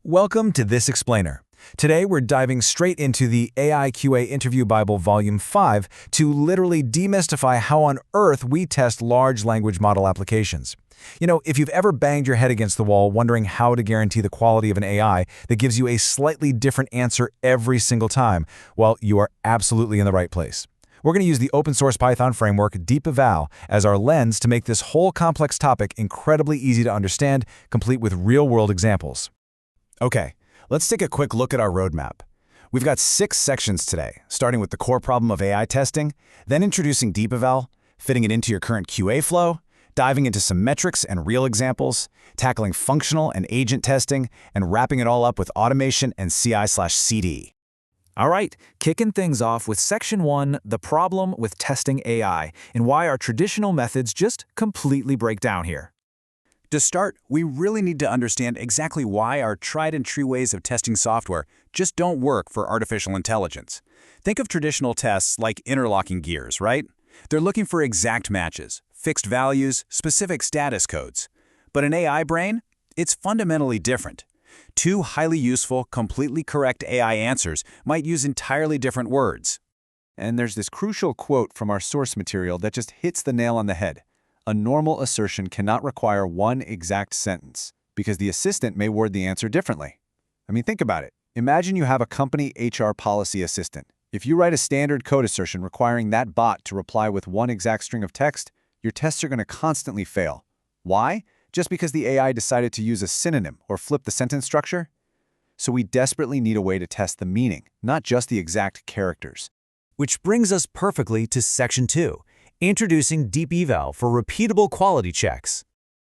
Welcome to This Explainer. Today we're diving straight into the AI QA Interview Bible Volume 5 to literally demystify how on earth we test large language model applications. If you've ever banged your head against the wall wondering how to guarantee the quality of an AI that gives you a slightly different answer every single time, well, you are absolutely in the right place. We're going to use the open-source Python framework DeepEval as our lens to make this whole complex topic incredibly easy to understand, complete with real-world examples. Okay, let's take a quick look at our roadmap. We've got 6 sections today, starting with the core problem of AI testing, then introducing DeepEval, fitting it into your current QA flow, diving into some metrics and real examples, tackling functional and agent testing, and wrapping it all up with automation and CI/CD. All right, kicking things off with Section 1, the problem with testing AI, and why our traditional methods just completely break down here. To start, we really need to understand exactly why our tried-and-true ways of testing software just don't work for artificial intelligence. Think of traditional tests like interlocking gears, right? They're looking for exact matches, fixed values, specific status codes. But an AI brain? It's fundamentally different. 2 highly useful, completely correct AI answers might use entirely different words. And there's this crucial quote from our source material that just hits the nail on the head. A normal assertion cannot require one exact sentence, because the assistant may word the answer differently. I mean, think about it. Imagine you have a company HR policy assistant. If you write a standard code assertion requiring that bot to reply with one exact string of text, your tests are going to constantly fail. Why? Just because the AI decided to use a synonym or flip the sentence structure? So we desperately need a way to test the meaning, not just the exact characters. Which brings us perfectly to Section 2. Introducing DeepEval for repeatable quality checks.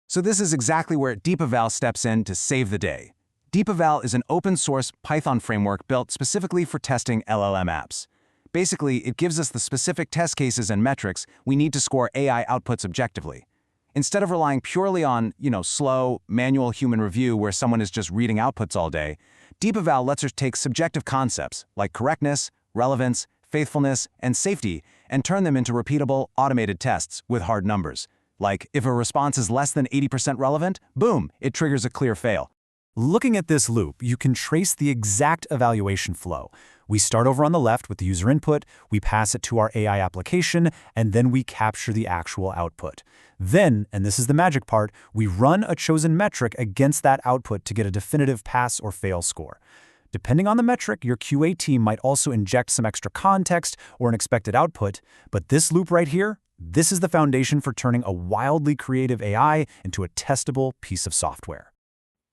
So this is exactly where DeepEval steps in to save the day. DeepEval is an open-source Python framework built specifically for testing LLM apps. Basically, it gives us the specific test cases and metrics we need to score AI outputs objectively. Instead of relying purely on, slow, manual human review where someone is just reading outputs all day, DeepEval lets us take subjective concepts like correctness, relevance, faithfulness, and safety, and turn them into repeatable, automated tests with hard numbers. Like, if a response is less than 80% relevant, boom, it triggers a clear fail. Looking at this loop, you can trace the exact evaluation flow. We start over on the left with the user input, we pass it to our AI application, and then we capture the actual output. Then, and this is the magic part, we run a chosen metric against that output to get a definitive pass or fail score. Depending on the metric, your QA team might also inject some extra context or an expected output, but this loop right here, this is the foundation for turning a wildly creative AI into a testable piece of software.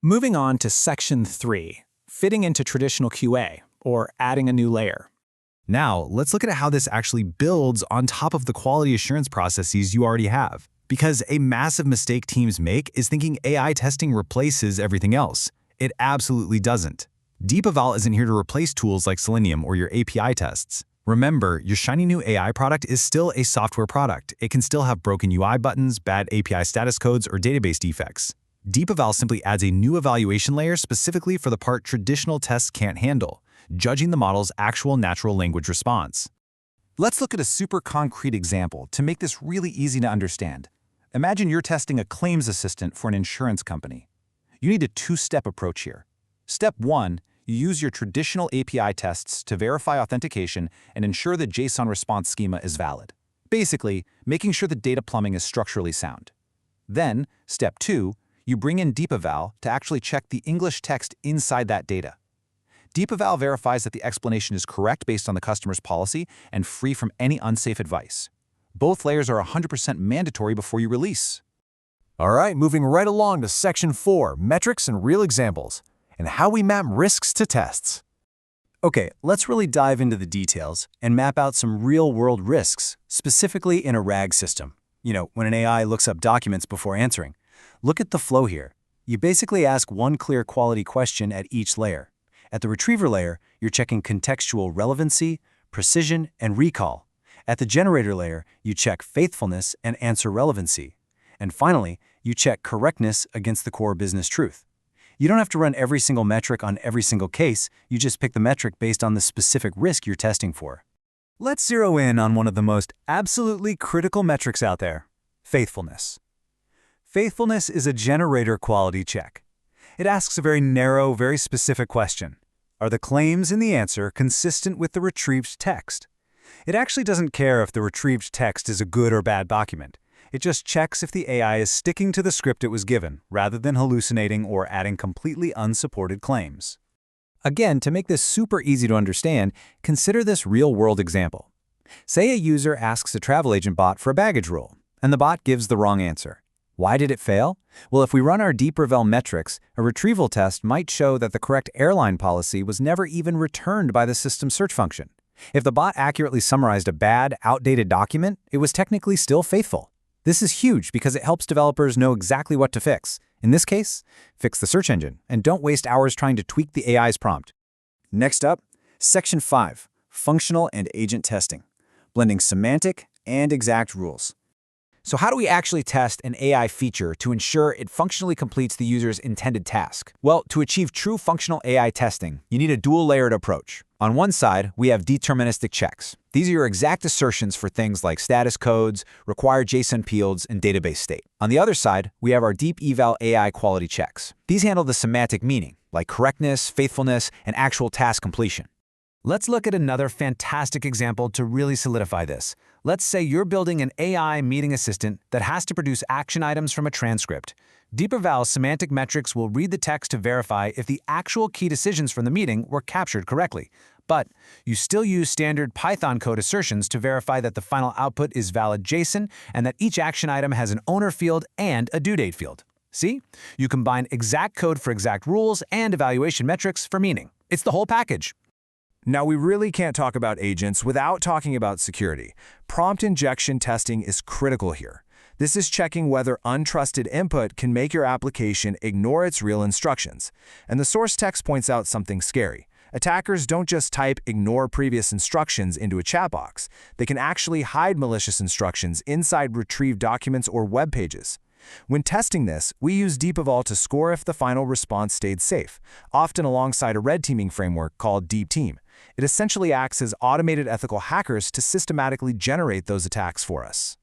Moving on to Section 3, fitting into traditional QA, or adding a new layer. Now, let's look at how this actually builds on top of the quality assurance processes you already have. Because a massive mistake teams make is thinking AI testing replaces everything else. It absolutely doesn't. DeepEval isn't here to replace tools like Selenium or your API tests. Remember, your shiny new AI product is still a software product. It can still have broken UI buttons, bad API status codes, or database defects. DeepEval simply adds a new evaluation layer specifically for the part traditional tests can't handle, judging the model's actual natural language response. Let's look at a super concrete example to make this really easy to understand. Imagine you're testing a claims assistant for an insurance company. You need a 2-step approach here. Step 1, you use your traditional API tests to verify authentication and ensure the JSON response schema is valid. Basically, making sure the data plumbing is structurally sound. Then, Step 2, you bring in DeepEval to actually check the English text inside that data. DeepEval verifies that the explanation is correct based on the customer's policy and free from any unsafe advice. Both layers are 100% mandatory before you release. All right, moving right along to Section 4, metrics and real examples, and how we map risks to tests. Okay, let's really dive into the details and map out some real-world risks, specifically in a RAG system. When an AI looks up documents before answering. Look at the flow here. You basically ask one clear quality question at each layer. At the retriever layer, you're checking contextual relevancy, precision, and recall. At the generator layer, you check faithfulness and answer relevancy. And finally, you check correctness against the core business truth. You don't have to run every single metric on every single case, you just pick the metric based on the specific risk you're testing for. Let's zero in on one of the most absolutely critical metrics out there, faithfulness. Faithfulness is a generator quality check. It asks a very narrow, very specific question. Are the claims in the answer consistent with the retrieved text? It actually doesn't care if the retrieved text is a good or bad document. It just checks if the AI is sticking to the script it was given, rather than hallucinating or adding completely unsupported claims. Again, to make this super easy to understand, consider this real-world example. Say a user asks a travel agent bot for a baggage rule, and the bot gives the wrong answer. Why did it fail? Well, if we run our DeepEval metrics, a retrieval test might show that the correct airline policy was never even returned by the system search function. If the bot accurately summarized a bad, outdated document, it was technically still faithful. This is huge because it helps developers know exactly what to fix. In this case, fix the search engine, and don't waste hours trying to tweak the AI's prompt. Next up, Section 5, Functional and Agent Testing, blending semantic and exact rules. So how do we actually test an AI feature to ensure it functionally completes the user's intended task? Well, to achieve true functional AI testing, you need a dual-layered approach. On one side, we have deterministic checks. These are your exact assertions for things like status codes, required JSON fields, and database state. On the other side, we have our DeepEval AI quality checks. These handle the semantic meaning, like correctness, faithfulness, and actual task completion. Let's look at another fantastic example to really solidify this. Let's say you're building an AI meeting assistant that has to produce action items from a transcript. DeepEval's semantic metrics will read the text to verify if the actual key decisions from the meeting were captured correctly. But you still use standard Python code assertions to verify that the final output is valid JSON and that each action item has an owner field and a due date field. See? You combine exact code for exact rules and evaluation metrics for meaning. It's the whole package. Now, we really can't talk about agents without talking about security. Prompt injection testing is critical here. This is checking whether untrusted input can make your application ignore its real instructions. And the source text points out something scary. Attackers don't just type "ignore previous instructions" into a chat box. They can actually hide malicious instructions inside retrieved documents or web pages. When testing this, we use DeepEval to score if the final response stayed safe, often alongside a red teaming framework called Deep Team. It essentially acts as automated ethical hackers to systematically generate those attacks for us.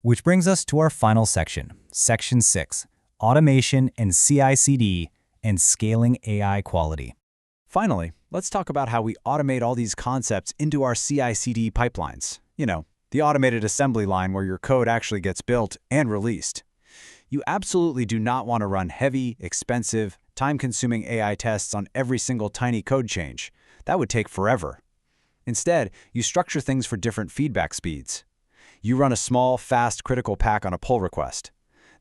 Which brings us to our final section, Section 6, Automation and CI/CD and Scaling AI Quality. Finally, let's talk about how we automate all these concepts into our CI/CD pipelines. You know, the automated assembly line where your code actually gets built and released. You absolutely do not want to run heavy, expensive, time-consuming AI tests on every single tiny code change. That would take forever. Instead, you structure things for different feedback speeds. You run a small, fast, critical pack on a pull request.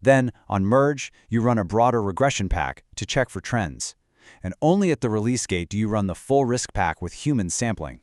Then, on merge, you run a broader regression pack to check for trends. And only at the release gate do you run the full risk pack with human sampling.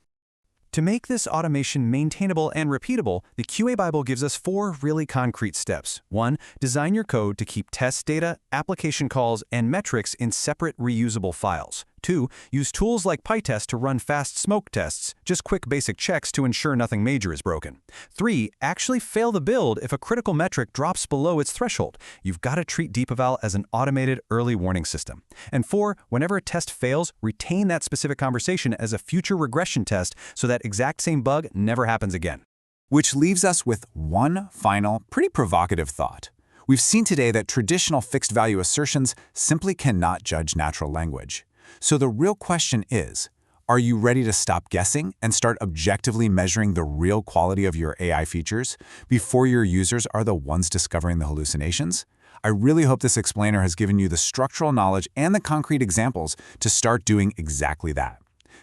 To make this automation maintainable and repeatable, the QA Bible gives us 4 really concrete steps. 1. Design your code to keep test data, application calls, and metrics in separate reusable files. 2. Use tools like PyTest to run fast smoke tests, just quick basic checks to ensure nothing major is broken. 3. Actually fail the build if a critical metric drops below its threshold. You've got to treat DeepEval as an automated early warning system. And 4. Whenever a test fails, retain that specific conversation as a future regression test so that exact same bug never happens again. Which leaves us with one final, pretty provocative thought. We've seen today that traditional fixed-value assertions simply cannot judge natural language. So the real question is, are you ready to stop guessing and start objectively measuring the real quality of your AI features before your users are the ones discovering the hallucinations? I really hope this explainer has given you the structural knowledge and the concrete examples to start doing exactly that.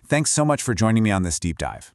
Thanks so much for joining me on this deep dive.